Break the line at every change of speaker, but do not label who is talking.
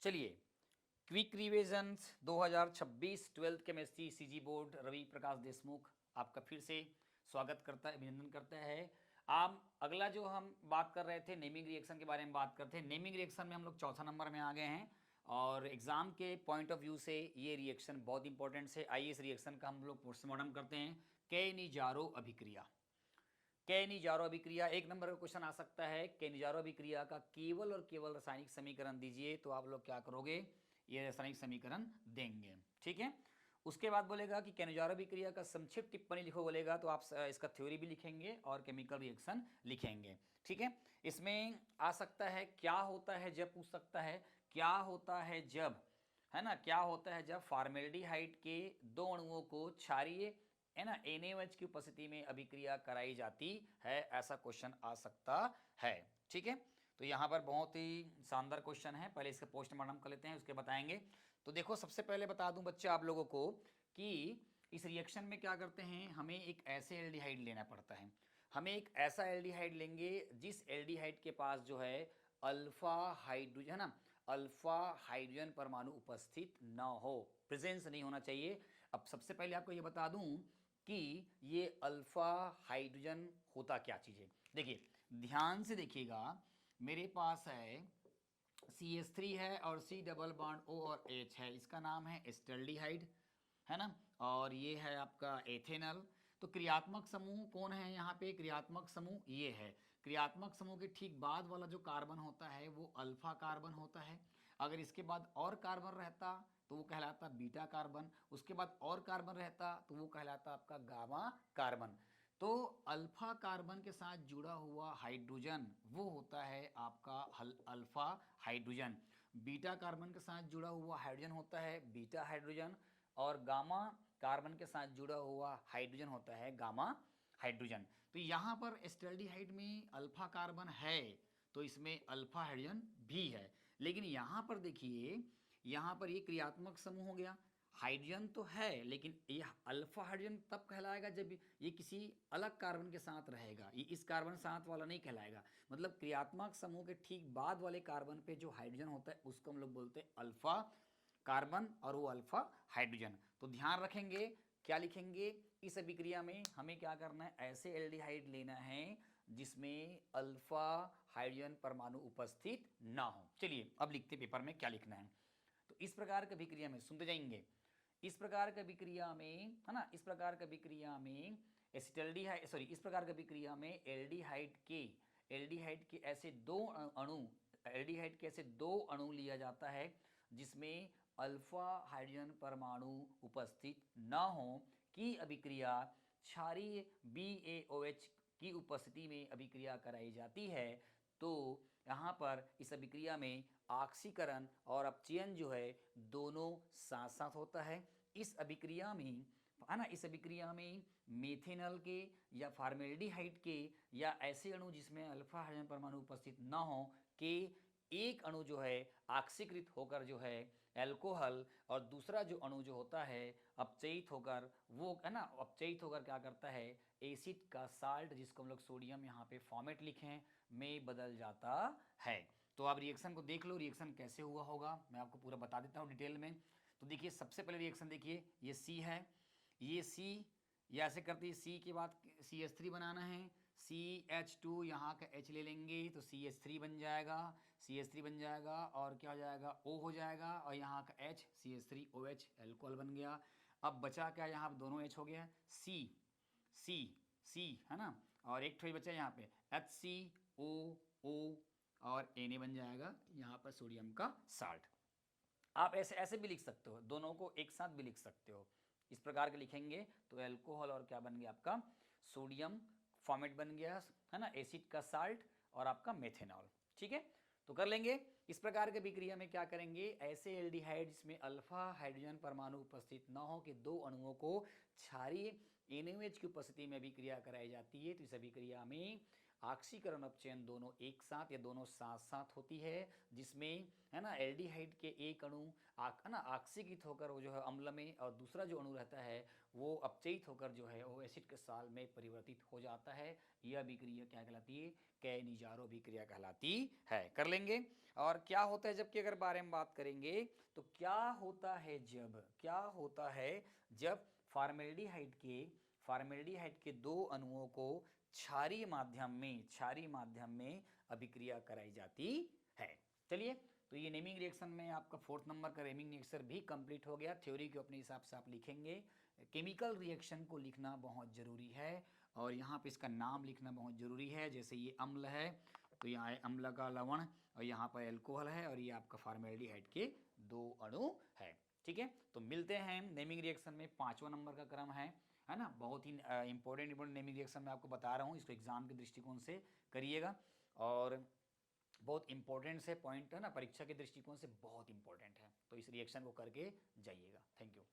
चलिए, quick revisions 2026 twelfth chemistry CG board Ravi Prakash Deshmukh आपका फिर से स्वागत करता है, अभिनंदन करता है। आप अगला जो हम बात कर रहे थे नेमिंग रिएक्शन के बारे में बात करते हैं। नेमिंग रिएक्शन में हम लोग चौथा नंबर में आ गए हैं और एग्जाम के पॉइंट ऑफ व्यू से ये रिएक्शन बहुत इंपॉर्टेंट है। आइए इस रिएक्शन का हम लोग पोस्टमार्टम करते हैं। केनिजारो अभिक्रिया। केनिजारो अभिक्रिया एक नंबर का क्वेश्चन आ सकता है। केनिजारो अभिक्रिया का केवल और केवल रासायनिक समीकरण दीजिए, तो आप लोग क्या करोगे, ये रासायनिक समीकरण देंगे। ठीक है, उसके बाद बोलेगा कि केनिजारो अभिक्रिया का संक्षिप्त टिप्पणी लिखो बोलेगा, तो आप इसका थ्योरी भी लिखेंगे और केमिकल रिएक्शन लिखेंगे। ठीक है, इसमें आ सकता है क्या होता है जब, पूछ सकता है क्या होता है जब, है ना, क्या होता है जब फॉर्मेल्डिहाइड के दो अणुओं को क्षारीय है ना NaOH की उपस्थिति में अभिक्रिया कराई जाती है, ऐसा क्वेश्चन आ सकता है। ठीक है, तो यहाँ पर बहुत ही शानदार क्वेश्चन है। पहले इसका पोस्टमार्टम कर लेते हैं, उसके बताएंगे। तो देखो, सबसे पहले बता दूं बच्चे आप लोगों को कि इस रिएक्शन में क्या करते हैं, हमें एक ऐसे एल्डिहाइड लेना पड़ता है। हमें एक ऐसा एल्डिहाइड लेंगे जिस एल्डिहाइड के पास जो है अल्फा हाइड्रोजन, है ना, अल्फा हाइड्रोजन परमाणु उपस्थित ना हो, प्रेजेंस नहीं होना चाहिए। अब सबसे पहले आपको ये बता दूं कि ये अल्फा हाइड्रोजन होता क्या चीज़ है। देखिए, ध्यान से देखिएगा, मेरे पास है CH3 है और C डबल बॉन्ड O और H है, इसका नाम है एस्टल्डिहाइड, है ना, और ये है आपका एथेनल। तो क्रियात्मक समूह कौन है यहाँ पे, क्रियात्मक समूह ये है। क्रियात्मक समूह के ठीक बाद वाला जो कार्बन होता है वो अल्फा कार्बन होता है। अगर इसके बाद और कार्बन रहता तो वो कहलाता बीटा कार्बन, उसके बाद और कार्बन रहता तो वो कहलाता आपका गामा कार्बन। तो अल्फा कार्बन के साथ जुड़ा हुआ हाइड्रोजन वो होता है आपका अल्फा हाइड्रोजन। बीटा कार्बन के साथ जुड़ा हुआ हाइड्रोजन होता है बीटा हाइड्रोजन, और गामा कार्बन के साथ जुड़ा हुआ हाइड्रोजन होता है गामा हाइड्रोजन। तो यहाँ पर एस्टल्डिहाइड में अल्फा कार्बन है तो इसमें अल्फा हाइड्रोजन भी है, लेकिन यहाँ पर देखिए, यहाँ पर ये क्रियात्मक समूह हो गया, हाइड्रोजन तो है लेकिन ये अल्फा हाइड्रोजन तब कहलाएगा जब ये किसी अलग कार्बन के साथ रहेगा, ये इस कार्बन साथ वाला नहीं कहलाएगा। मतलब क्रियात्मक समूह के ठीक बाद वाले कार्बन पे जो हाइड्रोजन होता है उसको हम लोग बोलते हैं अल्फा कार्बन और वो अल्फा हाइड्रोजन। तो ध्यान रखेंगे, क्या लिखेंगे, इस अभिक्रिया में हमें क्या करना है, ऐसे एल्डिहाइड लेना है जिसमें अल्फा हाइड्रोजन परमाणु उपस्थित ना हो। चलिए अब लिखते पेपर में क्या लिखना है। तो इस प्रकार की अभिक्रिया में सुनते जाएंगे, इस प्रकार की अभिक्रिया में, है ना, इस प्रकार की अभिक्रिया में एसिटल्डिहाइड, सॉरी, इस प्रकार की अभिक्रिया में एल्डिहाइड के ऐसे दो अणु, एल्डिहाइड के ऐसे दो अणु लिया जाता है जिसमें अल्फा हाइड्रोजन परमाणु उपस्थित ना हो की अभिक्रिया क्षारीय BaOH की उपस्थिति में अभिक्रिया कराई जाती है। तो यहाँ पर इस अभिक्रिया में ऑक्सीकरण और अपचयन जो है दोनों साथ साथ होता है। इस अभिक्रिया में, है ना, इस अभिक्रिया में मेथेनॉल के या फॉर्मेल्डिहाइड के या ऐसे अणु जिसमें अल्फा हाइड्रोजन परमाणु उपस्थित न हो के एक अणु जो है ऑक्सीकृत होकर जो है एल्कोहल, और दूसरा जो अणु जो होता है अपचयित होकर, वो है ना, अपचयित होकर क्या करता है, एसिड का साल्ट, जिसको हम लोग सोडियम यहाँ पे फॉर्मेट लिखें, में बदल जाता है। तो आप रिएक्शन को देख लो, रिएक्शन कैसे हुआ होगा मैं आपको पूरा बता देता हूँ डिटेल में। तो देखिए, सबसे पहले रिएक्शन देखिए, ये C है, ये C, ये ऐसे करते हैं, C के बाद CH3 बनाना है, CH2 यहाँ का H ले लेंगे तो CH3 बन जाएगा, CH3 बन जाएगा और क्या हो जाएगा, O हो जाएगा, और यहाँ का H CH3OH एल्कोहल बन गया। अब बचा क्या, यहाँ दोनों H हो गया, C C C, है ना, और एक थोड़ी बचा यहाँ पे HCOO और Na बन जाएगा यहाँ पर सोडियम का साल्ट। आप ऐसे ऐसे भी लिख सकते हो, दोनों को एक साथ भी लिख सकते हो, इस प्रकार के लिखेंगे तो एल्कोहल और क्या बन गया आपका सोडियम फॉर्मेट बन गया, है ना, एसिड का साल्ट और आपका मेथेनॉल। ठीक है, तो कर लेंगे। इस प्रकार के विक्रिया में क्या करेंगे, ऐसे एल्डिहाइड जिसमें अल्फा हाइड्रोजन परमाणु उपस्थित न हो के दो अणुओं को क्षारीय NaOH की उपस्थिति में अभिक्रिया कराई जाती है, तो इस अभिक्रिया में ऑक्सीकरण अपचयन दोनों एक साथ या दोनों साथ साथ होती है, जिसमें है ना एल्डिहाइड के एक अणु है ना ऑक्सीकृत होकर वो जो है अम्ल में, और दूसरा जो अणु रहता है वो अपचयित होकर जो है वो एसिड के साल में परिवर्तित हो जाता है। यह अभिक्रिया क्या कहलाती है? कैनिजारो अभिक्रिया कहलाती है। कर लेंगे। और क्या होता है जबकि अगर बारे में बात करेंगे तो क्या होता है जब फार्मेल्डिहाइड के दो अणुओं को क्षारीय माध्यम में अभिक्रिया कराई जाती है। चलिए, तो ये नेमिंग रिएक्शन में आपका 4th नंबर का नेमिंग रिएक्शन भी कंप्लीट हो गया। थ्योरी को अपने हिसाब से आप लिखेंगे। केमिकल रिएक्शन को लिखना बहुत जरूरी है, और यहाँ पे इसका नाम लिखना बहुत जरूरी है। जैसे ये अम्ल है तो यहाँ है अम्ल का लवण, और यहाँ पर एल्कोहल है, और ये आपका फार्मेल्डिहाइड के दो अणु है। ठीक है, तो मिलते हैं नेमिंग रिएक्शन में। 5वां नंबर का क्रम है ना। बहुत ही इंपॉर्टेंट नेमिंग रिएक्शन मैं आपको बता रहा हूँ, इसको एग्जाम के दृष्टिकोण से करिएगा, और बहुत इंपॉर्टेंट से पॉइंट है ना, परीक्षा के दृष्टिकोण से बहुत इंपॉर्टेंट है, तो इस रिएक्शन को करके जाइएगा। Thank you.